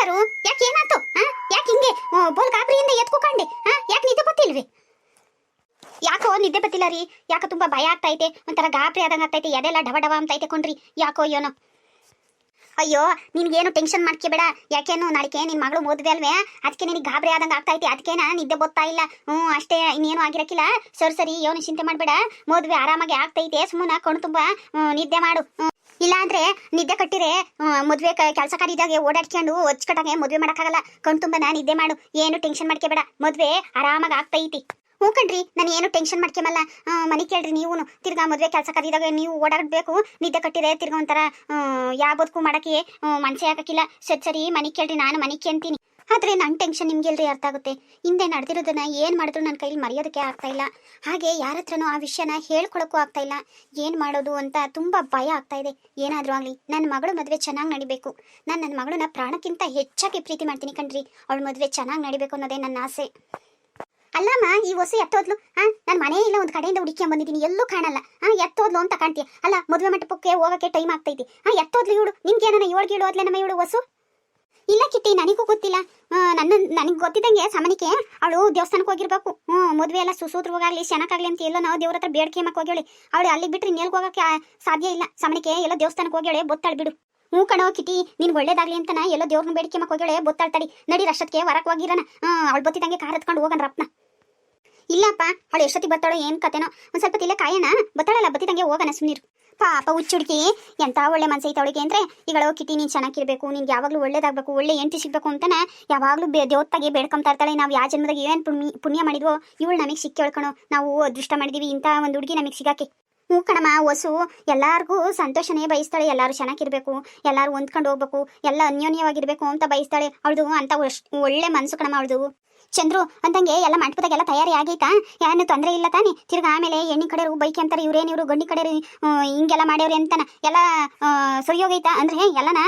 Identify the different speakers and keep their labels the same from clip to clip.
Speaker 1: ಯಾರು ಯಾಕೆ ಏನಾಯ್ತು? ಯಾಕೆ ಹಿಂಗೆ ಬೋಲ್ ಗಾಬರಿಯಿಂದ ಎತ್ಕೊಂಡೆ? ಯಾಕೆ ನಿದ್ದೆ ಬತ್ತಿಲ್ವಿ? ಯಾಕೋ ನಿದ್ದೆ ಬತ್ತಿಲ್ಲ ರೀ? ಯಾಕೆ ತುಂಬಾ ಭಯ ಆಗ್ತೈತೆ, ಒಂಥರ ಗಾಬರಿ ಆದಂಗೆ ಆಗ್ತೈತೆ, ಎದೆಲ್ಲ ಡವ ಡವ ಅಂತೈತೆ ಕೊಂಡ್ರಿ. ಯಾಕೋ ಏನೋ. ಅಯ್ಯೋ ನಿನ್ಗೇನು ಟೆನ್ಷನ್ ಮಾಡ್ಕೋಬೇಡ. ಯಾಕೇನು ನಾಳಿಕೆ ನಿನ್ ಮಗಳು ಮದುವೆ ಅಲ್ವೇ, ಅದಕ್ಕೆ ನಿನಗೆ ಗಾಬರಿ ಆದಂಗೆ ಆಗ್ತೈತೆ, ಅದಕ್ಕೇನ ನಿದ್ದೆ ಬತ್ತಾ ಇಲ್ಲ. ಅಷ್ಟೇ, ಇನ್ನೇನು ಆಗಿರಕ್ಕಿಲ್ಲ. ಸರಿ ಏನು ಚಿಂತೆ ಮಾಡಬೇಡ, ಮದುವೆ ಆರಾಮಾಗಿ ಆಗ್ತೈತೆ. ಸುಮ್ಮನೆ ಕಣ್ಣು ತುಂಬಾ ನಿದ್ದೆ ಮಾಡು. ಇಲ್ಲಾಂದ್ರೆ ನಿದ್ದೆ ಕಟ್ಟಿರೆ ಮದುವೆ ಕೆಲಸ ಕಾರ್ಯದಾಗೆ ಓಡಾಡ್ಕೊಂಡು ಒಚ್ಕಟಾಗೆ ಮದುವೆ ಮಾಡೋಕ್ಕಾಗಲ್ಲ. ಕಣ್ ತುಂಬಾ ನಿದ್ದೆ ಮಾಡು, ಏನು ಟೆನ್ಷನ್ ಮಾಡ್ಕೋಬೇಡ, ಮದುವೆ ಆರಾಮಾಗಿ ಆಗ್ತೈತಿ. ಹ್ಞೂ ಕಣ್ರಿ, ನಾನು ಏನು ಟೆನ್ಷನ್ ಮಾಡ್ಕೊಂಬಲ್ಲ. ಮನೆ ಕೇಳ್ರಿ ನೀವು, ತಿರ್ಗಾ ಮದುವೆ ಕೆಲಸ ಕರೀದಾಗ ನೀವು ಓಡಾಡಬೇಕು. ನಿದ್ದೆ ಕಟ್ಟಿರೆ ತಿರ್ಗಾ ಒಂಥರ ಯಾವ ಬದುಕು ಮಾಡೋಕ್ಕೆ ಮನಸ್ಸೇ ಹಾಕಕ್ಕಿಲ್ಲ. ಸರಿ ಮನೆ ಕೇಳ್ರಿ, ನಾನು ಮನೆ ಕೇಳ್ತೀನಿ. ಆದರೆ ನನ್ನ ಟೆನ್ಷನ್ ನಿಮ್ಗೆಲ್ರಿ ಅರ್ಥ ಆಗುತ್ತೆ. ಹಿಂದೆ ನಡೆದಿರೋದನ್ನ ಏನು ಮಾಡಿದ್ರು ನನ್ನ ಕೈಲಿ ಮರೆಯೋದಕ್ಕೆ ಆಗ್ತಾ ಇಲ್ಲ. ಹಾಗೆ ಯಾರ ಹತ್ರನೂ ಆ ವಿಷಯನ ಹೇಳ್ಕೊಳಕ್ಕೂ ಆಗ್ತಾ ಇಲ್ಲ. ಏನು ಮಾಡೋದು ಅಂತ ತುಂಬ ಭಯ ಆಗ್ತಾ ಇದೆ. ಏನಾದರೂ ಆಗಲಿ ನನ್ನ ಮಗಳು ಮದುವೆ ಚೆನ್ನಾಗಿ ನಡಿಬೇಕು. ನಾನು ನನ್ನ ಮಗಳನ್ನ ಪ್ರಾಣಕ್ಕಿಂತ ಹೆಚ್ಚಾಗಿ ಪ್ರೀತಿ ಮಾಡ್ತೀನಿ ಕಣ್ರಿ. ಅವಳ ಮದುವೆ ಚೆನ್ನಾಗಿ ನಡಿಬೇಕು ಅನ್ನೋದೇ ನನ್ನ ಆಸೆ. ಅಲ್ಲಮ್ಮ, ಈ ಹೊಸ ಎತ್ತೋದ್ಲು? ನನ್ನ ಮನೆ ಇಲ್ಲ, ಒಂದು ಕಡೆಯಿಂದ ಹುಡುಕಿಯಂಬ ಬಂದಿದ್ದೀನಿ, ಎಲ್ಲೂ ಕಾಣಲ್ಲ. ಎತ್ತೋದ್ಲು ಅಂತ ಕಾಣ್ತೀಯ? ಅಲ್ಲ, ಮದುವೆ ಮಂಟಪಕ್ಕೆ ಹೋಗೋಕ್ಕೆ ಟೈಮ್ ಆಗ್ತೈತಿ. ಎತ್ತೋದ್ಲು ಇವಳು? ನಿಮ್ಗೇನ 7 ಓದ್ಲೆ ನಮ್ಮ ಇವಳು ಹೊಸು? ಇಲ್ಲ ಕಿಟ್ಟಿ, ನನಗೂ ಗೊತ್ತಿಲ್ಲ. ನನಗೆ ಗೊತ್ತಿದ್ದಂಗೆ ಸಾಮಾನ್ಯಕ್ಕೆ ಅವಳು ದೇವಸ್ಥಾನಕ್ಕೆ ಹೋಗಿರ್ಬೇಕು. ಮದುವೆ ಎಲ್ಲ ಸುಸೂತ್ರವಾಗಲಿ ಚೆನ್ನಾಗಾಗಲಿ ಅಂತ ಎಲ್ಲೋ ನಾವು ದೇವ್ರ ಹತ್ರ ಬೇಡಿಕೆ ಮಕ್ಕ ಹೋಗ್ಯಾಳೆ. ಅವಳು ಅಲ್ಲಿ ಬಿಟ್ಟರೆ ಇನ್ನೆಲ್ಗೆ ಹೋಗೋಕ್ಕೆ ಸಾಧ್ಯ ಇಲ್ಲ. ಸಾಮಾನ್ಯಕ್ಕೆ ಎಲ್ಲೋ ದೇವಸ್ಥಾನಕ್ಕೆ ಹೋಗ್ಯಾಳೆ, ಬೊತ್ತಾಳು ಬಿಡು. ಹ್ಞೂ ಕಣೋ ಕಿಟಿ, ನೀನು ಒಳ್ಳೇದಾಗ್ಲಿ ಅಂತನ ಎಲ್ಲೋ ದೇವ್ರನ್ನ ಬೇಡಿಕೆ ಮಕ್ಕ ಹೋಗ್ಯಾಳೆ, ಬೊತ್ತಾಳು. ತಡಿ ನಡಿ, ಅಷ್ಟೊತ್ತಿಗೆ ಹೊರಕ್ಕೆ ಹೋಗಿರೋಣ. ಅವಳು ಬತ್ತಿದಂಗೆ ಕಾರ್ ಹತ್ಕೊಂಡು ಹೋಗೋಣ ರಪ್ನ. ಇಲ್ಲಪ್ಪ, ಅವಳು ಎಷ್ಟೊತ್ತಿಗೆ ಬರ್ತಾಳೋ ಏನು ಕತೆನೋ. ಒಂದು ಸ್ವಲ್ಪ ತಿಲ್ಲ ಕಾಯೋಣ, ಬತ್ತಾಳಲ್ಲ ಬತ್ತಿದಂಗೆ ಹೋಗೋಣ ಸುಮ್ಮನಿರು. ಪಾಪ ಹುಚ್ಚುಡ್ಕಿ, ಎಂಥ ಒಳ್ಳೆ ಮನಸ್ಸೈತೆ ಅವಳಿಗೆ ಅಂದರೆ. ಈಗಳು ಕಿಟಿ ನೀನು ಚೆನ್ನಾಗಿರ್ಬೇಕು, ನಿನ್ಗೆ ಯಾವಾಗಲೂ ಒಳ್ಳೇದಾಗಬೇಕು, ಒಳ್ಳೆ ಹೆಂಡತಿ ಸಿಗಬೇಕು ಅಂತಲೇ ಯಾವಾಗಲೂ ದೇವತ್ತಾಗಿ ಬೇಡ್ಕೊಂತಾ ಇರ್ತಾಳೆ. ನಾವು ಯಾವ ಜನ್ಮದಾಗ ಏನು ಪುಣ್ಯ ಮಾಡಿದ್ವೋ ಇವಳು ನಮಗೆ ಸಿಕ್ಕಿ ಹೇಳ್ಕೊಳೋ. ನಾವು ಅದೃಷ್ಟ ಮಾಡಿದ್ದೀವಿ ಇಂಥ ಒಂದು ಹುಡುಗಿ ನಮಗೆ ಸಿಗಾಕೆ. ಹ್ಞೂ ಕಣಮ್ಮ, ಹೊಸು ಎಲ್ಲರಿಗೂ ಸಂತೋಷನೇ ಬಯಸ್ತಾಳೆ. ಎಲ್ಲರೂ ಚೆನ್ನಾಗಿರ್ಬೇಕು, ಎಲ್ಲರೂ ಹೊಂದ್ಕೊಂಡು ಹೋಗ್ಬೇಕು, ಎಲ್ಲ ಅನ್ಯೋನ್ಯವಾಗಿರ್ಬೇಕು ಅಂತ ಬಯಸ್ತಾಳೆ. ಅವಳದು ಅಂತ ಒಳ್ಳೆ ಮನಸ್ಸು ಕಣಮ್ಮ ಅವಳದು. ಚಂದ್ರು ಅಂದಂಗೆ ಎಲ್ಲ ಮಂಟಪದಾಗೆಲ್ಲ ತಯಾರಿ ಆಗೈತಾ? ಏನು ತೊಂದರೆ ಇಲ್ಲ ತಾನೆ? ತಿರ್ಗಾ ಆಮೇಲೆ ಹೆಣ್ಣಿ ಕಡೆಯವರು ಬೈಕ್ ಅಂತಾರೆ, ಇವ್ರೇನಿವರು ಗಂಡಿ ಕಡೆಯವರು ಹಿಂಗೆಲ್ಲ ಮಾಡ್ಯವ್ರಿ ಅಂತಾನ ಎಲ್ಲ ಸರಿ ಹೋಗೈತಾ? ಅಂದ್ರೆ ಎಲ್ಲನ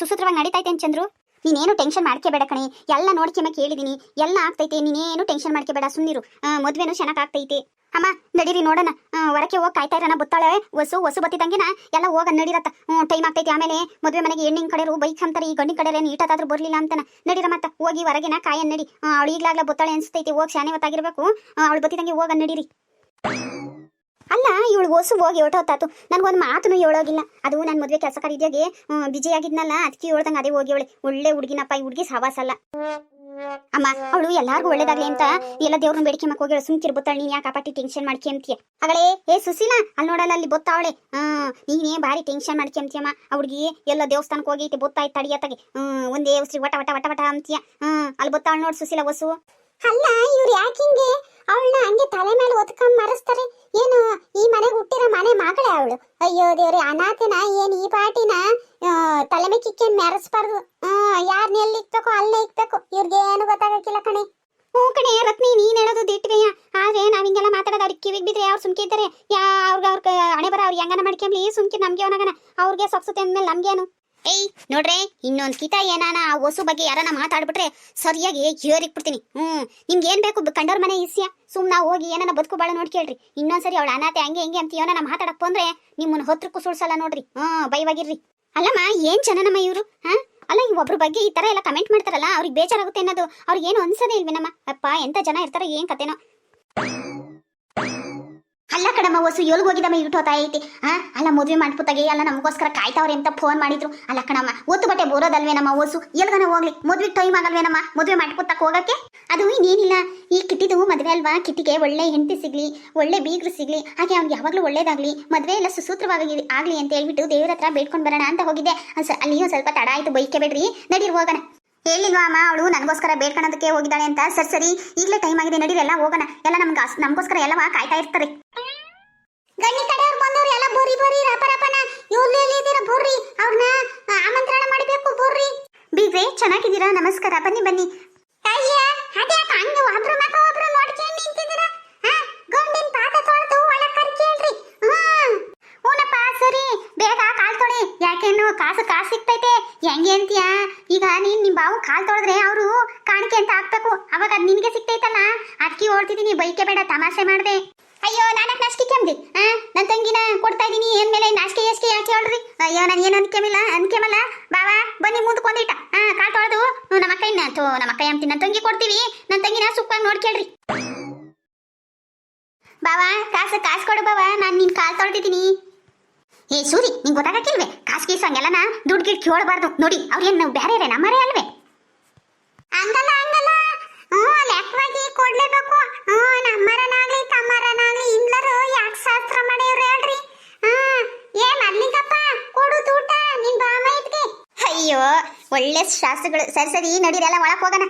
Speaker 1: ಸುಸೂತ್ರವಾಗಿ ನಡೀತೈತೆ ಚಂದ್ರು. ನೀನೇನು ಟೆನ್ಷನ್ ಮಾಡ್ಕೋಬೇಡ ಕಣೆ, ಎಲ್ಲ ನೋಡ್ಕೊಂಬಕ್ಕೆ ಹೇಳಿದೀನಿ, ಎಲ್ಲ ಆಗ್ತೈತೆ. ನೀನೇನು ಟೆನ್ಷನ್ ಮಾಡ್ಕೋಬೇಡ, ಸುಮ್ಮನಿರು. ಮದುವೆನೂ ಚೆನ್ನಾಗಿ ಆಗ್ತೈತೆ. ಅಮ್ಮ ನಡೀರಿ ನೋಡೋಣ, ಹೊರಕ್ಕೆ ಹೋಗಿ ಕಾಯ್ತಾ ಇರೋಣ. ಬತ್ತಾಳೆ ಹೊಸು ಬತ್ತಿದಂಗೆನ ಎಲ್ಲ ಹೋಗ ನಡೀರತ್ತ. ಟೈಮ್ ಆಗ್ತೈತಿ. ಆಮೇಲೆ ಮದುವೆ ಮನೆಗೆ ಹೆಣ್ಣಿನ ಕಡೆಯವರು ಬೈಕ್ ಅಂತಾರೆ, ಈ ಗಂಡಿ ಕಡೆ ನೀಟಾದ್ರೂ ಬರಲಿಲ್ಲ ಅಂತಾನ. ನಡೀರ ಮತ್ತ ಹೋಗಿ ಹೊರಗಿನ ಕಾಯನ್ ನಡಿ. ಅವಳು ಈಗ್ಲಾಗ್ಲ ಬತ್ತಾಳೆ ಅನ್ಸ್ತೈತಿ, ಹೋಗಿ ಶಾನೆ ಹೊತ್ತಾಗಿರ್ಬೇಕು. ಅವಳು ಬತ್ತಿದಂಗೆ ಹೋಗ ನಡೀರಿ. ಅಲ್ಲ, ಇವಳು ಹೊಸು ಹೋಗಿ ಹೊಟ್ಟೋತಾತು, ನನಗೊಂದು ಮಾತನ್ನು ಹೇಳೋಗಿಲ್ಲ. ಅದು ನನ್ನ ಮದುವೆ ಕೆಲಸ ಕರೀದಿಯಾಗೆ ಬಿಜಿ ಆಗಿದ್ನಲ್ಲ, ಅದಕ್ಕೆ ಹೇಳ್ದಂಗೆ ಅದೇ ಹೋಗಿ ಅವಳೆ. ಒಳ್ಳೆ ಹುಡುಗಿನಪ್ಪ, ಈ ಹುಡುಗಿ ಸವಾಸಲ್ಲ. ಅಮ್ಮ ಅವಳು ಎಲ್ಲಾರ್ಗು ಒಳ್ಳೇದಾಗ್ಲಿ ಅಂತ ಎಲ್ಲ ದೇವ್ರನ್ನ ಬೇಡಿಕೆ ಮಕ್ಕ ಹೋಗಿ ಸುಮ್ಕಿರ್ ಬತ್ತಾಳೆ. ನೀನ್ ಯಾಕೆ ಅಪಾಟಿ ಟೆನ್ಷನ್ ಮಾಡ್ಕೊಂತೀಯ? ಅಗಳೇ ಏ ಸುಶೀಲಾ, ಅಲ್ಲಿ ನೋಡಲ್ಲ, ಅಲ್ಲಿ ಬತ್ತಾವಳೆ. ನೀನೇ ಭಾರಿ ಟೆನ್ಷನ್ ಮಾಡ್ಕೊಂತೀಯಮ್ಮ. ಹುಡುಗಿ ಎಲ್ಲ ದೇವಸ್ಥಾನಕ್ಕೆ ಹೋಗೈತೆ, ಬೊತ್ತಾಯ್ತು ತಡಿಯತ್ತಾಗೆ. ಒಂದೇ ಉಸ್ರಿ ವಟ ವಟ ವಟ ವಟ ಅಂತೀಯ. ಅಲ್ಲಿ ಬತ್ತಾವಳು ನೋಡ್ ಸುಶೀಲಾ ಹೊಸು. ಅಲ್ಲ, ಇವ್ರು ಯಾಕೆ ಹಿಂಗೆ ಅವಳನ್ನ ಹಂಗೆ ತಲೆ ಮೇಲೆ ಒತ್ಕೊಂಡ್ ಮರೆಸ್ತಾರೆ? ಏನು ಈ ಮನೆಗೆ ಹುಟ್ಟಿರೋ ಮನೆ ಮಗಳೇ ಅವಳು? ಅಯ್ಯೋ ದೇವ್ರೆ, ಅನಾಥನ ಏನ್ ಈ ಪಾಟಿನ ತಲೆ ಮೇಲೆ ಕಿಕ್ಕೊಂಡು ಮೆರೆಸ್ಬಾರ್ದು. ಯಾರನ್ನ ಎಲ್ಲಿ ಇಕ್ಬೇಕು ಅಲ್ಲೇ ಇಕ್ಬೇಕು. ಇವ್ರಿಗೆ ಏನು ಗೊತ್ತಾಗಕ್ಕಿಲ್ಲ ಕಣೆ. ಹ್ಞೂ ಕಣೆ ರತ್ನಿ, ನೀನ್ ಹೇಳೋದು ದಿಟ್ವೆಯ. ಆದ್ರೆ ನಾವ್ ಹಿಂಗೆಲ್ಲ ಮಾತಾಡೋದು ಅವ್ರಿಗೆ ಕಿವಿಗೆ ಬಿದ್ರೆ ಅವ್ರು ಸುಮ್ಕಿದ್ದಾರೆ. ಅವ್ರ ಹಣೆ ಬರ ಅವ್ರು ಹೆಂಗನ ಮಾಡ್ಕೊಂಬ್ಲಿ, ಸುಮ್ಕಿ ನಮ್ಗೆ ಅವನಾಗನ. ಅವ್ರಿಗೆ ಸೊಕ್ಸುತ್ತೆ ಅಂದ್ಮೇಲೆ ನಮ್ಗೇನು? ಏಯ್ ನೋಡ್ರೆ, ಇನ್ನೊಂದು ಕಿತ ಏನಾನ ಆ ಹೊಸು ಬಗ್ಗೆ ಯಾರನ್ನ ಮಾತಾಡ್ಬಿಟ್ರೆ ಸರಿಯಾಗಿ ಹೇರಿಕ್ಬಿಡ್ತೀನಿ. ನಿಮ್ಗೆ ಏನ್ ಬೇಕು ಕಂಡವ್ರ ಮನೆ ಇಸ್ಯ, ಸುಮ್ನಾ ಹೋಗಿ ಏನನ್ನ ಬದುಕು ಬಾಳ ನೋಡ್ಕೇಳ್ರಿ. ಇನ್ನೊಂದ್ಸರಿ ಅವಳು ಅನಾಥೆ ಹಂಗೆ ಹಿಂಗೆ ಅಂತ ಏನನ್ನ ಮಾತಾಡಕ್ ಬಂದ್ರೆ ನಿಮ್ಮನ್ನ ಹೊತ್ರಕ್ಕೂ ಸುಳ್ಸಲ್ಲ ನೋಡ್ರಿ. ಬೈವಾಗಿರ್ರಿ. ಅಲ್ಲಮ್ಮ, ಏನ್ ಜನನಮ್ಮ ಇವ್ರು? ಅಲ್ಲ, ಈ ಒಬ್ರ ಬಗ್ಗೆ ಈ ತರ ಎಲ್ಲ ಕಮೆಂಟ್ ಮಾಡ್ತಾರಲ್ಲ, ಅವ್ರಿಗೆ ಬೇಜಾರಾಗುತ್ತೆ ಅನ್ನೋದು ಅವ್ರಿಗೆ ಏನು ಅನ್ಸದೇ ಇಲ್ವೇನಮ್ಮ? ಅಪ್ಪ ಎಂತ ಜನ ಇರ್ತಾರ, ಏನ್ ಕತೆನೋ. ಅಲ್ಲ ಕಣಮ್ಮ, ಹೊಸು ಎಲ್ಗೆ ಹೋಗಿದಮ್ಮ ಇಟ್ಟೋತಾ ಐತಿ. ಅಲ್ಲ ಮದುವೆ ಮಾಡ್ಪುತ್ತಾಗೆ ಎಲ್ಲ ನಮಗೋಸ್ಕರ ಕಾಯ್ತಾವ್ರೆ ಅಂತ ಫೋನ್ ಮಾಡಿದ್ರು. ಅಲ್ಲ ಕಣಮ್ಮ, ಒತ್ತು ಬಟ್ಟೆ ಬೋರೋದಲ್ವೇನಮ್ಮ ಹೊಸು? ಎಲ್ಗನ ಹೋಗ್ಲಿ, ಮದುವೆಗೆ ಟೈಮ್ ಆಗಲ್ವೇನಮ್ಮ ಮದುವೆ ಮಾಡ್ಪುತ್ತಕ್ಕೆ ಹೋಗಕ್ಕೆ? ಅದು ಇನ್ನೇನಿಲ್ಲ, ಈ ಕಿಟ್ಟಿದು ಮದುವೆ ಅಲ್ವಾ, ಕಿಟ್ಟಿಗೆ ಒಳ್ಳೆ ಹೆಂಡತಿ ಸಿಗ್ಲಿ, ಒಳ್ಳೆ ಬೀಗ್ರು ಸಿಗ್ಲಿ, ಹಾಗೆ ಅವ್ನಿಗೆ ಯಾವಾಗಲೂ ಒಳ್ಳೇದಾಗ್ಲಿ, ಮದುವೆ ಎಲ್ಲ ಸುಸೂತ್ರವಾಗಿ ಆಗ್ಲಿ ಅಂತ ಹೇಳ್ಬಿಟ್ಟು ದೇವ್ರ ಹತ್ರ ಬೇಡ್ಕೊಂಡು ಬರೋಣ ಅಂತ ಹೋಗಿದ್ದೆ. ಅಲ್ಲಿ ಒಂದು ಸ್ವಲ್ಪ ತಡ ಆಯ್ತು, ಬೈಕೆ ಬೇಡ್ರಿ, ನಡೀರಿ ಹೋಗೋಣ. ಹೇಳಿಲ್ವಾ ಅಮ್ಮ ಅವಳು ನನಗೋಸ್ಕರ ಬೇಡ್ಕೊಳ್ಳೋದಕ್ಕೆ ಹೋಗಿದ್ದಾಳೆ ಅಂತ? ಸರಿ ಈಗಲೇ ಟೈಮ್ ಆಗಿದೆ, ನಡೀರೆಲ್ಲ ಹೋಗೋಣ. ಎಲ್ಲ ನಮಗೋಸ್ಕರ ಎಲ್ಲವ ಕಾಯ್ತಾ ಇರ್ತಾರೆ. ಗಂಡಿ ಕಡೆಯವ್ರು ಬಂದವ್ರು ಎಲ್ಲ ಬೋರಿ ಬೋರಿ ರಪರಪನ ಇವ್ರು ಬೋರ್ರಿ, ಅವ್ರನ್ನ ಆಮಂತ್ರಣ ಮಾಡಬೇಕು ಬೋರ್ರಿ. ಬೀಗ್ರೆ ಚೆನ್ನಾಗಿದ್ದೀರಾ? ನಮಸ್ಕಾರ, ಬನ್ನಿ ಬನ್ನಿ. ಅಯ್ಯ ಅದ್ಯಾಕೆ ಹಂಗೆ ಒಬ್ರು ಮಕ್ಕ ಒಬ್ರು ನೋಡ್ಕೊಂಡು ನಿಂತಿದ್ದೀರಾ? ಗಂಡಿನ ಪಾದ ತೊಳೆದು ಒಳಗೆ ಕರ್ಕೇಳ್ರಿ. ಹೂನಪ್ಪ ಸರಿ, ಬೇಗ ಕಾಲ್ ತೊಳಿ. ಯಾಕೇನು ಕಾಸು ಸಿಗ್ತೈತೆ ಹೆಂಗೆ ಅಂತೀಯಾ? ಈಗ ನಿಮ್ಮ ಬಾವು ಕಾಲ್ ತೊಳೆದ್ರೆ ಅವರು ಕಾಣಿಕೆ ಅಂತ ಹಾಕ್ಬೇಕು, ಅವಾಗ ಅದು ನಿನಗೆ ಸಿಗ್ತೈತಲ್ಲ. ಅದಕ್ಕೆ ಓಡ್ತಿದ್ದೀನಿ, ಬೈಕೆ ಬೇಡ, ತಮಾಷೆ ಮಾಡಿದೆ. ಅಯ್ಯೋ ನಾನಕ್ ನಾಚಿಕೆ ಕೆಮ್ದಿ ನನ್ನ ತಂಗಿನ ಕೊಡ್ತಾ ಇದೀನಿ ಏನ್ ಮೇಲೆ ನಾಚಿಕೆ ಎಸ್ಕೆ ಯಾಕೆ ಹೇಳ್ರಿ ಅಯ್ಯೋ ನಾನು ಏನು ಅನ್ಕೆಮಲ್ಲ ಬಾವಾ ಬನ್ನಿ ಮುಂದಕ್ಕೆ ಒಂದಿಟ ಕಾಲ್ ತೊಳೆದು ನಮ್ಮ ಅಕ್ಕಯ್ಯನ ನಮ್ಮ ಅಕ್ಕಯ್ಯ ಅಂತೀನಿ ನನ್ನ ತಂಗಿ ಕೊಡ್ತೀವಿ ನನ್ನ ತಂಗಿನ ಸುಪ್ಪಾಗಿ ನೋಡ್ಕೇಳ್ರಿ ಬಾವಾ ಕಾಸು ಕೊಡು ಬಾವಾ ನಾನು ನಿನ್ ಕಾಲ್ ತೊಳೆದಿದ್ದೀನಿ ಏ ಸೂರಿ ನಿಂಗೆ ಗೊತ್ತಾಗಕ್ಕಿಲ್ವೇ ಕಾಸು ಗೀಸು ಹಂಗೆಲ್ಲನ ದುಡ್ಡು ಗಿಡ್ ಕೇಳಬಾರ್ದು ನೋಡಿ ಅವ್ರೇನು ಬೇರೆ ನಮ್ಮರೇ ಅಲ್ವೇ ಹಂಗಲ್ಲ ಲೆಕ್ಕವಾಗಿ ಕೊಡ್ಲೇಬೇಕು ನಮ್ಮರನಾಗ್ಲಿ ತಮ್ಮರನಾಗ್ಲಿ ಇಂದ್ಲರು ಯಾಕೆ ಶಾಸ್ತ್ರ ಮಾಡ್ಯವ್ರು ಹೇಳ್ರಿ ಏನ್ ಅಲ್ಲಿಗಪ್ಪ ಕೊಡು ಊಟ ನಿನ್ ಬಾಮ ಇದ್ಗೆ ಅಯ್ಯೋ ಒಳ್ಳೆ ಶಾಸ್ತ್ರಗಳು ಸರಿ ನಡೀರಿ ಎಲ್ಲ ಒಳಕ್ ಹೋಗೋಣ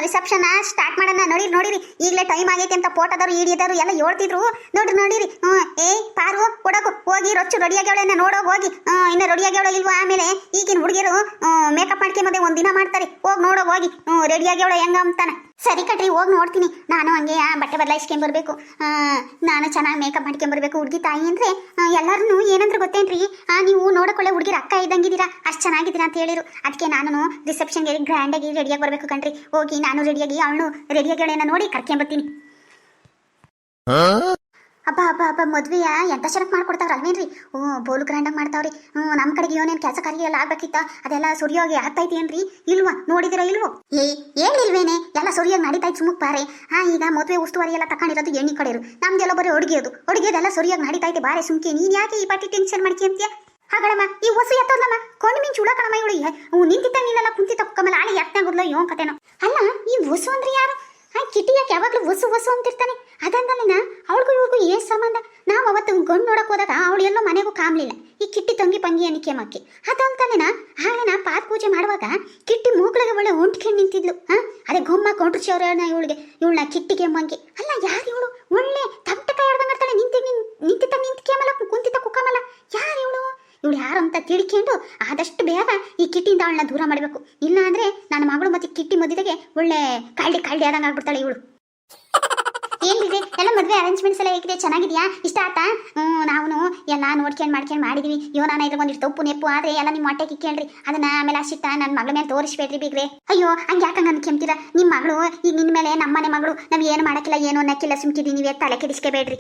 Speaker 1: ರಿಸೆಪ್ಷನ್ ಸ್ಟಾರ್ಟ್ ಮಾಡೋಣ ನೋಡಿರಿ ಈಗಲೇ ಟೈಮ್ ಆಗೈತೆ ಅಂತ ಫೋಟೋದವ್ರು ಹಿಡಿಯೋದವ್ರು ಎಲ್ಲ ಹೇಳ್ತಿದ್ರು ನೋಡಿರಿ ಏ ಪಾರು ಕೊಡಕು ಹೋಗಿ ರೊಚ್ಚು ರೆಡಿಯಾಗ್ಯವಳೆ ನೋಡೋಗಿ ಹೋಗಿ ಇನ್ನು ರೆಡಿಯಾಗ್ಯವಳ ಇಲ್ವಾ ಆಮೇಲೆ ಈಗಿನ ಹುಡುಗಿಯರು ಮೇಕಪ್ ಮಾಡ್ಕೊಂಬಂದೆ ಒಂದಿನ ಮಾಡ್ತಾರೆ ನೋಡೋಗಿ ಹೋಗಿ ರೆಡಿಯಾಗ್ಯವಳ ಹೆಂಗ ಅಂತಾನ ಸರಿ ಕಟ್ರಿ ಹೋಗಿ ನೋಡ್ತೀನಿ ನಾನು ಹಂಗೆ ಬಟ್ಟೆ ಬದಲಾಯಿಸ್ಕೊಂಬರ್ಬೇಕು ನಾನು ಚೆನ್ನಾಗಿ ಮೇಕಪ್ ಮಾಡ್ಕೊಂಬರ್ಬೇಕು ಹುಡುಗಿ ತಾಯಿ ಅಂದ್ರೆ ಎಲ್ಲರೂ ಏನಂದ್ರೆ ಗೊತ್ತೇನ್ರಿ ನೀವು ನೋಡಕೊಳ್ಳೆ ಹುಡುಗಿರ ಅಕ್ಕ ಇದ್ದಂಗಿದ್ದೀರಾ ಅಷ್ಟು ಚೆನ್ನಾಗಿದ್ದೀರಾ ಅಂತ ಹೇಳಿರು ಅದಕ್ಕೆ ನಾನು ರಿಸೆಪ್ಷನ್ಗೆ ಗ್ರ್ಯಾಂಡಾಗಿ ರೆಡಿಯಾಗಿ ಬರಬೇಕು ಕಣ್ರಿ ಹೋಗಿ ನಾನು ರೆಡಿಯಾಗಿ ಅವಳು ರೆಡಿಯಾಗಿ ನೋಡಿ ಕರ್ಕೊಂಬರ್ತೀನಿ ಹಬ್ಬ ಮದ್ವೆಯ ಎಂತ ಚೆನ್ನಾಗಿ ಮಾಡ್ಕೊಡ್ತಾವ್ರ ಅಲ್ವೇನ್ರಿ ಬೋಲು ಗ್ರ್ಯಾಂಡಾಗಿ ಮಾಡ್ತಾವ್ರಿ ನಮ್ಮ ಕಡೆಗೆ ಏನೇನು ಕೆಲಸ ಕಾರ್ಯ ಎಲ್ಲ ಆಗ್ಬೇಕಿತ್ತ ಅದೆಲ್ಲ ಸುರಿಯೋಗಿ ಆಗ್ತೈತಿ ಏನ್ರಿ ಇಲ್ವಾ ನೋಡಿದಿರ ಇಲ್ವೋ ಹೇಳಿಲ್ವೇನೆ ಎಲ್ಲ ಸುರಿಯೋಗಿ ನಡೀತಾಯ್ತು ಸುಮ್ಮಕ್ ಬಾರೆ ಈಗ ಮದುವೆ ಉಸ್ತುವಾರಿ ಎಲ್ಲ ತಕೊಂಡಿರೋದು ಎಣ್ಣಿ ಕಡೆಯರು ನಮ್ದೆಲ್ಲ ಬರೀ ಅಡುಗೆದೆಲ್ಲ ಸುರಿಯೋಗಿ ನಡೀತೈತೆ ಬಾರೆ ಸುಮ್ಕೆ ನೀನ್ ಯಾಕೆ ಈ ಪಾಟಿ ಟೆನ್ಷನ್ ಮಾಡ್ಕೊಂತೀಯ ಹಾಗಳಮ್ಮ ಈ ಹೊಸು ಎತ್ತೋದ್ಲಮ್ಮ ಕೊಂಡು ಮಿಂಚು ಉಳ ಕಣಮ್ಮ ಇವಳು ನಿಂತಿದ್ದ ನೀನೆಲ್ಲ ಕುಂತಿದ್ದ ಕಮ್ಮಲ್ಲ ಆಳೆ ಯಾಕ್ನಾಗುದ್ಲ ಯೋನ್ ಕತೆನೋ ಅಲ್ಲ ಈ ಹೊಸು ಅಂದ್ರೆ ಯಾರು ಕಿಟ್ಟಿ ಯಾಕೆ ಯಾವಾಗ್ಲೂ ಹೊಸು ಅಂತಿರ್ತಾನೆ ಅದಂದಲ್ಲಿನ ಅವಳಿಗೂ ಇವ್ರಿಗೂ ಏನ್ ಸಂಬಂಧ ನಾವು ಅವತ್ತು ಗಂಡು ನೋಡಕ್ ಹೋದಾಗ ಅವಳು ಎಲ್ಲೋ ಮನೆಗೂ ಕಾಮ್ಲಿಲ್ಲ ಈ ಕಿಟ್ಟಿ ತಂಗಿ ಪಂಗಿ ಅನಿಕೆ ಮಕ್ಕಿ ಅದಂತಾನೇನ ಹಾಳೆನ ಪಾದ ಪೂಜೆ ಮಾಡುವಾಗ ಕಿಟ್ಟಿ ಮೂಗ್ಳಿಗೆ ಒಳ್ಳೆ ಹೊಂಟ್ಕೊಂಡು ನಿಂತಿದ್ಲು ಅದೇ ಗೊಮ್ಮ ಕೊಂಡ್ರಿಸಿಯವ್ರನ್ನ ಇವಳನ್ನ ಕಿಟ್ಟಿಗೆ ಮಂಗಿ ಅಲ್ಲ ಯಾರು ಇವಳು ಒಳ್ಳೆ ತಮಟೆ ಕೈ ಆಡ್ದಂಗ ಇರ್ತಾಳೆ ನಿಂತಿದ್ದ ಕುಂತಿದ್ದ ಕುಕ್ಕಮಲ್ಲ ಯಾರು ಇವಳು ಯಾರು ಅಂತ ತಿಳ್ಕೊಂಡು ಆದಷ್ಟು ಬೇಗ ಈ ಕಿಟ್ಟಿಯಿಂದ ಅವಳನ್ನ ದೂರ ಮಾಡಬೇಕು ಇಲ್ಲ ಅಂದ್ರೆ ನನ್ನ ಮಗಳು ಮತ್ತೆ ಕಿಟ್ಟಿ ಮದುವೆಗೆ ಒಳ್ಳೆ ಕಾಲ್ಡಿ ಆದಂಗೆ ಆಗ್ಬಿಡ್ತಾಳೆ ಇವಳು ಏನಿದೆ ಎಲ್ಲ ಮದುವೆ ಅರೇಂಜ್ಮೆಂಟ್ಸ್ ಎಲ್ಲ ಹೇಗಿದೆ ಚೆನ್ನಾಗಿದೆಯಾ ಇಷ್ಟ ಆಯ್ತಾ ನಾವು ಎಲ್ಲ ಮಾಡ್ಕೊಂಡು ಮಾಡಿದೀವಿ ನಾನು ಇದ್ರ ಒಂದಿಷ್ಟು ತಪ್ಪು ನೆಪ್ಪು ಆದ್ರೆ ಎಲ್ಲ ನಿಮ್ಮ ಹೊಟ್ಟೆ ಕಿಕ್ಕೇಳ್ರಿ ಅದನ್ನ ಆಮೇಲೆ ಅಷ್ಟಿತ್ತ ನನ್ನ ಮಗಳ ಮೇಲೆ ತೋರಿಸ್ಬೇಡ್ರಿ ಬೀಗ್ರೆ ಅಯ್ಯೋ ಹಂಗೆ ಯಾಕಂಗ ಅನ್ಕೊಂತೀರಾ ನಿಮ್ಮ ಮಗಳು ಈಗ ನಿನ್ನ ಮೇಲೆ ನಮ್ಮನೆ ಮಗಳು ನಾವು ಏನು ಮಾಡಕ್ಕಿಲ್ಲ ಏನು ಅನ್ನಕ್ಕಿಲ್ಲ ಸುಮ್ಕಿದಿ ನೀವೇ ತಲೆ ಕೆಡಿಸ್ಕೋಬೇಡ್ರಿ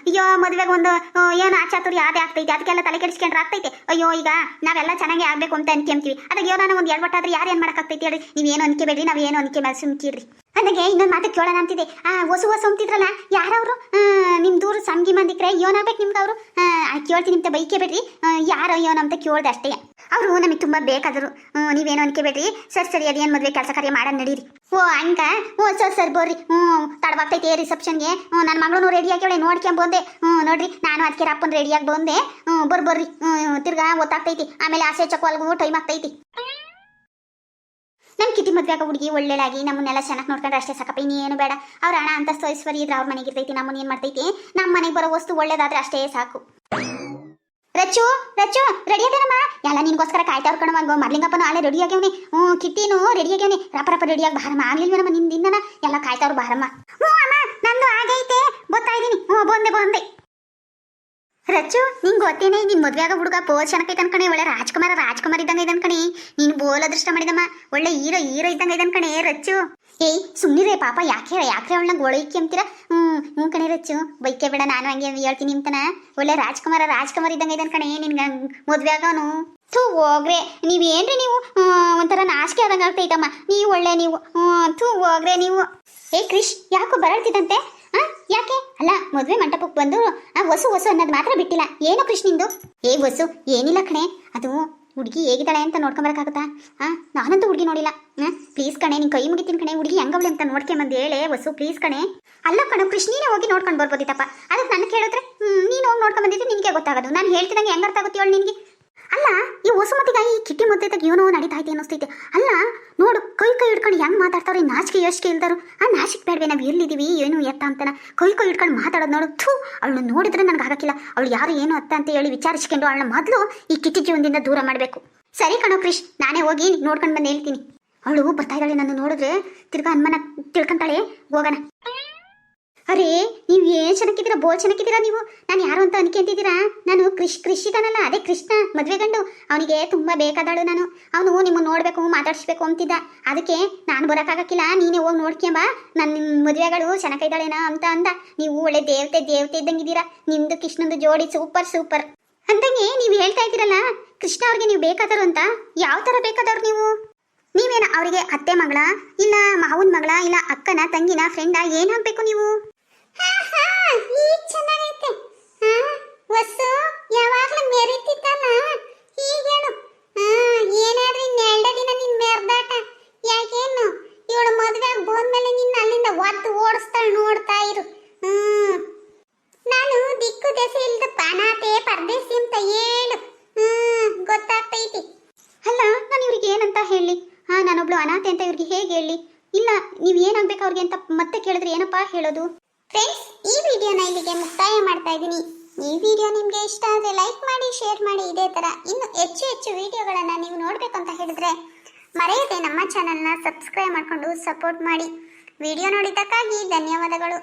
Speaker 1: ಅಯ್ಯೋ ಮದುವೆಗೆ ಒಂದು ಏನು ಆಚಾತುರಿ ಅದೇ ಆಗ್ತೈತೆ ಅದಕ್ಕೆಲ್ಲ ತಲೆ ಕೆಡಿಸ್ಕೊಂಡ್ರೆ ಆಗ್ತೈತೆ ಅಯ್ಯೋ ಈಗ ನಾವೆಲ್ಲ ಚೆನ್ನಾಗಿ ಆಗ್ಬೇಕು ಅಂತ ಅನ್ಕೊಂತೀವಿ ಅದಕ್ಕೆ ನಾನು ಒಂದು ಎಡ್ಬಟ್ಟಾದ್ರೆ ಯಾರು ಏನು ಮಾಡಕ್ಕಾಗ್ತೈತಿ ಹೇಳ್ರಿ ನೀವೇನು ಅನ್ಕೋಬೇಡ್ರಿ ನಾವೇನು ಅನ್ಕೆ ಮೇಲೆ ಸುಮ್ಕಿರ್ರಿ ಅದಕ್ಕೆ ಇನ್ನೊಂದು ಮಾತು ಕೇಳೋಣ ಅಂತಿದೆ ಹೊಸು ಅಂತಿದ್ರಲ್ಲ ಯಾರವರು ನಿಮ್ಮ ದೂರ ಸಂಗಿ ಮಂದಿಕ್ರೆ ಏನಾಗ್ಬೇಕು ನಿಮ್ಗೆ ಅವರು ಕೇಳ್ತೀನಿ ಅಂತ ಬೈಕೆ ಬಿಡ್ರಿ ಯಾರೋ ಏನೋ ಅಂತ ಕೇಳ್ದೆ ಅಷ್ಟೇ ಅವರು ನಮಗೆ ತುಂಬ ಬೇಕಾದರು ನೀವೇನೋ ಅನ್ಕೋಬೇಡ್ರಿ ಸರಿ ಅದೇನು ಮದುವೆ ಕೆಲಸ ಕಾರ್ಯ ಮಾಡೋಣ ನಡೀರಿ ಹಂಗ ಸರಿ ಬರ್ರಿ ತಡವಾಗ್ತೈತೆ ರಿಸೆಪ್ಷನ್ಗೆ ನನ್ನ ಮಗಳು ರೆಡಿಯಾಗಿ ನೋಡ್ಕೊಂಬಂದೆ ನೋಡ್ರಿ ನಾನು ಅದಕ್ಕೆ ರಪ್ಪನ್ ರೆಡಿಯಾಗಿ ಬಂದೆ ಬರ್ರಿ ತಿರ್ಗಾ ಗೊತ್ತಾಗ್ತೈತಿ ಆಮೇಲೆ ಆಸೆ ಚಕ್ವಾಲ್ಗೂ ಟೈಮ್ ಆಗ್ತೈತಿ ನಮ್ಮ ಕಿಟಿ ಮದುವೆಗ ಹುಡುಗಿ ಒಳ್ಳೆಲಾಗಿ ನಮ್ಮನ್ನೆಲ್ಲ ಚೆನ್ನಾಗಿ ನೋಡ್ಕೊಂಡ್ರೆ ಅಷ್ಟೇ ಸಾಕಪ್ಪ ಇನ್ನೇನು ಬೇಡ ಅವ್ರ ಹಣ ಅಂತಸ್ತು ಐಶ್ವರ್ಯ ಇದ್ರೆ ಅವ್ರ ಮನೆಗೆ ಇರ್ತೈತಿ ನಮ್ಮನ್ನ ಏನು ಮಾಡ್ತೈತಿ ನಮ್ಮ ಮನೆಗೆ ಬರೋ ವಸ್ತು ಒಳ್ಳೇದಾದ್ರೆ ಅಷ್ಟೇ ಸಾಕು ರಚ್ಚು ರೆಡಿ ಆಗ್ಯಾನಮ್ಮ ಎಲ್ಲ ನಿನ್ಗೋಸ್ಕರ ಕಾಯ್ತಾವ್ರ ಕಣವ ಮರ್ಲಿಂಗಪ್ಪನ ಆಳೆ ರೆಡಿ ಆಗ್ಯವನಿ ಕಿಟ್ಟಿನು ರೆಡಿ ಆಗ್ಯವನಿ ರಪ್ಪ ರೆಡಿಯಾಗಿ ಬಾರಮ್ಮ ಆಗ್ಲಿಲ್ವೇನಮ್ಮ ನಿಂದಿನ ಎಲ್ಲ ಕಾಯ್ತಾವ್ರು ಬಾರಮ್ಮ ಅಮ್ಮ ನಂದು ಆಗೈತೆ ಗೊತ್ತಾ ಇದ್ದೀನಿ ಬಂದೆ ರಚ್ಚು ನಿಂಗೆ ಗೊತ್ತೇನೆ ನಿನ್ ಮದ್ವೆಯಾಗ ಹುಡುಗ ಬೋಲ್ ಚೆನ್ನಾಗೈತೆ ಅನ್ಕಣೆ ಒಳ್ಳೆ ರಾಜ್ಕುಮಾರ್ ಇದ್ದಂಗೆ ಇದೆ ಅನ್ಕಣೆ ನೀನು ಬೋಲ್ ಅದೃಷ್ಟ ಮಾಡಿದಮ್ಮ ಒಳ್ಳೆ ಹೀರೋ ಇದ್ದಂಗೆ ಇದೆ ಅನ್ಕಣೆ ರಚ್ಚು ಏಯ್ ಸುಮ್ಮನಿರೇ ಪಾಪ ಯಾಕೆ ಅವಳನ್ನ ಗೊಳೈಕೆ ಅಂತೀರ ಹ್ಞೂ ಕಣೆ ರಚ್ಚು ಬೈಕೆ ಬೇಡ ನಾನು ಹಂಗೆ ಹೇಳ್ತೀನಿ ಅಂತನ ಒಳ್ಳೆ ರಾಜ್ಕುಮಾರ್ ಇದ್ದಂಗೆ ಇದೆ ಅನ್ಕಣೆ ನಿನ್ಗೆ ಮದ್ವೆಯಾಗವನು ಹೋಗ್ರೆ ನೀವೇನ್ರಿ ನೀವು ಒಂಥರ ನಾಚಿಕೆ ಆದಂಗೆ ಆಗ್ತೈತಮ್ಮ ನೀವು ಒಳ್ಳೆ ನೀವು ಹೋಗ್ರೆ ನೀವು ಏ ಕ್ರಿಶ್ ಯಾಕೋ ಬರಳ್ತಿದ್ದಂತೆ ಯಾಕೆ ಅಲ್ಲ ಮದುವೆ ಮಂಟಪಕ್ಕೆ ಬಂದು ಹೊಸು ಅನ್ನೋದು ಮಾತ್ರ ಬಿಟ್ಟಿಲ್ಲ ಏನು ಕೃಷ್ಣಿಂದು ಹೊಸು ಏನಿಲ್ಲ ಕಣೆ ಅದು ಹುಡುಗಿ ಹೇಗಿದ್ದಾಳೆ ಅಂತ ನೋಡ್ಕೊಂಬರಕ್ಕಾಗುತ್ತಾ ನಾನಂತೂ ಹುಡುಗಿ ನೋಡಿಲ್ಲ ಪ್ಲೀಸ್ ಕಣೆ ನಿನ್ ಕೈ ಮುಗಿತೀನಿ ಕಣೆ ಹುಡುಗಿ ಹೆಂಗವಳೆ ಅಂತ ನೋಡ್ಕೊಂಬಂದು ಹೇಳೆ ಹೊಸು ಪ್ಲೀಸ್ ಕಣೆ ಅಲ್ಲ ಕಣೆ ಕೃಷ್ಣಿನೇ ಹೋಗಿ ನೋಡ್ಕೊಂಡು ಬರ್ಬೋದಿತ್ತಪ್ಪ ಅದಕ್ಕೆ ನನ್ನ ಕೇಳಿದ್ರೆ ನೀನು ಹೋಗಿ ನೋಡ್ಕೊಂಡ್ ಬಂದಿದ್ದು ನಿನಗೆ ಗೊತ್ತಾಗೋದು ನಾನು ಹೇಳ್ತಿದಂಗೆ ಹೆಂಗೆ ಅರ್ಥ ಆಗುತ್ತೆ ನಿನಗೆ ಅಲ್ಲ ಈ ಹೊಸುಮತಿಗ ಈ ಕಿಟ್ಟಿ ಮುದ್ದೆದಾಗ ಏನೋ ನಡೀತಾ ಐತೆ ಅನ್ನಿಸ್ತೈತೆ ಅಲ್ಲ ನೋಡು ಕೈ ಹಿಡ್ಕೊಂಡು ಹೆಂಗ್ ಮಾತಾಡ್ತಾವ್ರೆ ನಾಚಿಕೆ ಯೋಚಿಕೆ ಇಲ್ದಾರು ನಾಚಿಕೆ ಬೇಡವೆ ನಾವು ಎಲ್ಲಿದ್ದೀವಿ ಏನು ಎತ್ತ ಅಂತಾನ ಕೈ ಹಿಡ್ಕೊಂಡು ಮಾತಾಡೋದು ನೋಡು ಅವಳನ್ನ ನೋಡಿದ್ರೆ ನನಗೆ ಆಗಕ್ಕಿಲ್ಲ ಅವಳು ಯಾರು ಏನು ಅತ್ತ ಅಂತ ಹೇಳಿ ವಿಚಾರಿಸ್ಕೊಂಡು ಅವಳನ್ನ ಮೊದಲು ಈ ಕಿಟ್ಟಿ ಜೀವನದಿಂದ ದೂರ ಮಾಡಬೇಕು ಸರಿ ಕಣೋ ಕ್ರಿಶ್ ನಾನೇ ಹೋಗಿ ನೋಡ್ಕೊಂಡು ಬಂದು ಹೇಳ್ತೀನಿ ಅವಳು ಬರ್ತಾ ಇದ್ದಾಳೆ ನನ್ನ ನೋಡಿದ್ರೆ ತಿರ್ಗಾ ಅನ್ಮನ ತಿಳ್ಕೊಂತಾಳೆ ಹೋಗೋಣ ಅರೇ ನೀವು ಏನ್ ಚೆನ್ನಾಗಿದ್ದೀರಾ, ಬೋಲ್ ಚೆನ್ನಾಗಿದ್ದೀರಾ ನೀವು. ನಾನು ಯಾರು ಅಂತ ಅನ್ಕೊಂತಿದ್ದೀರಾ? ನಾನು ಕೃಷಿ ಇದಾನಲ್ಲ, ಅದೇ ಕೃಷ್ಣ ಮದ್ವೆ ಗಂಡು. ಅವನಿಗೆ ತುಂಬಾ ಬೇಕಾದಳು ನಾನು. ಅವನು ನಿಮ್ಮನ್ನ ನೋಡ್ಬೇಕು, ಮಾತಾಡಿಸ್ಬೇಕು ಅಂತಿದ್ದ. ಅದಕ್ಕೆ ನಾನು ಬರೋಕ್ಕಾಗಕ್ಕಿಲ್ಲ, ನೀನೇ ಹೋಗಿ ನೋಡ್ಕೊಂಬ, ನನ್ನ ಮದುವೆಗಳು ಚೆನ್ನಾಗಿದ್ದಾಳೇನಾ ಅಂತ ಅಂದ. ನೀವು ಒಳ್ಳೆ ದೇವತೆ ಇದ್ದಂಗಿದ್ದೀರಾ. ನಿಮ್ದು ಕೃಷ್ಣಂದು ಜೋಡಿ ಸೂಪರ್ ಸೂಪರ್ ಅಂದಂಗೆ ನೀವು ಹೇಳ್ತಾ ಇದ್ದೀರಲ್ಲ, ಕೃಷ್ಣ ಅವ್ರಿಗೆ ನೀವು ಬೇಕಾದರು ಅಂತ. ಯಾವ ತರ ಬೇಕಾದವ್ರು ನೀವು? ನೀವೇನ ಅವರಿಗೆ ಅತ್ತೆ ಮಗಳ, ಇಲ್ಲ ಮಾವನ ಮಗಳ, ಇಲ್ಲ ಅಕ್ಕನ ತಂಗಿನ ಫ್ರೆಂಡ, ಏನಾಗ್ಬೇಕು ನೀವು? ಈಗ ಚೆನ್ನಾಗೈತೆ. ವಸ್ಸು ಯಾವಾಗ್ಲೂ ಮೆರಿತಿದ್ದಲ್ಲ, ಈಗ ಹೇಳು. ಏನಾದ್ರೂ ಇನ್ನೆರಡು ದಿನ ನಿನ್ ಮೆರ್ದಾಟ. ಯಾಕೇನು ಇವಳು ಮದುವೆ ಬೋದ್ಮೇಲೆ ನಿನ್ನ ಅಲ್ಲಿಂದ ಒದ್ದು ಓಡಿಸ್ತಾಳೆ, ನೋಡ್ತಾ ಇರು. ನಾನು ದಿಕ್ಕು ದೆಸೆ ಇಲ್ದ ಪಾನಾತೆ ಪರದೇಸಿ ಅಂತ ಹೇಳು. ಗೊತ್ತಾಗ್ತೈತಿ. ಅಲ್ಲ, ನಾನು ಇವ್ರಿಗೆ ಏನಂತ ಹೇಳಿ? ನಾನೊಬ್ಳು ಅನಾಥೆ ಅಂತ ಇವ್ರಿಗೆ ಹೇಗೆ ಹೇಳಿ? ಇಲ್ಲ, ನೀವು ಏನಾಗ್ಬೇಕು ಅವ್ರಿಗೆ ಅಂತ ಮತ್ತೆ ಕೇಳಿದ್ರೆ ಏನಪ್ಪಾ ಹೇಳೋದು? ಫ್ರೆಂಡ್ಸ್, ಈ ವಿಡಿಯೋನ ಇಲ್ಲಿಗೆ ಮುಕ್ತಾಯ ಮಾಡ್ತಾ ಇದ್ದೀನಿ. ಈ ವಿಡಿಯೋ ನಿಮಗೆ ಇಷ್ಟ ಆದರೆ ಲೈಕ್ ಮಾಡಿ, ಶೇರ್ ಮಾಡಿ. ಇದೇ ಥರ ಇನ್ನು ಹೆಚ್ಚು ವಿಡಿಯೋಗಳನ್ನು ನೀವು ನೋಡಬೇಕಂತ ಹೇಳಿದ್ರೆ ಮರೆಯದೆ ನಮ್ಮ ಚಾನಲ್ನ ಸಬ್ಸ್ಕ್ರೈಬ್ ಮಾಡಿಕೊಂಡು ಸಪೋರ್ಟ್ ಮಾಡಿ. ವಿಡಿಯೋ ನೋಡಿದ್ದಕ್ಕಾಗಿ ಧನ್ಯವಾದಗಳು.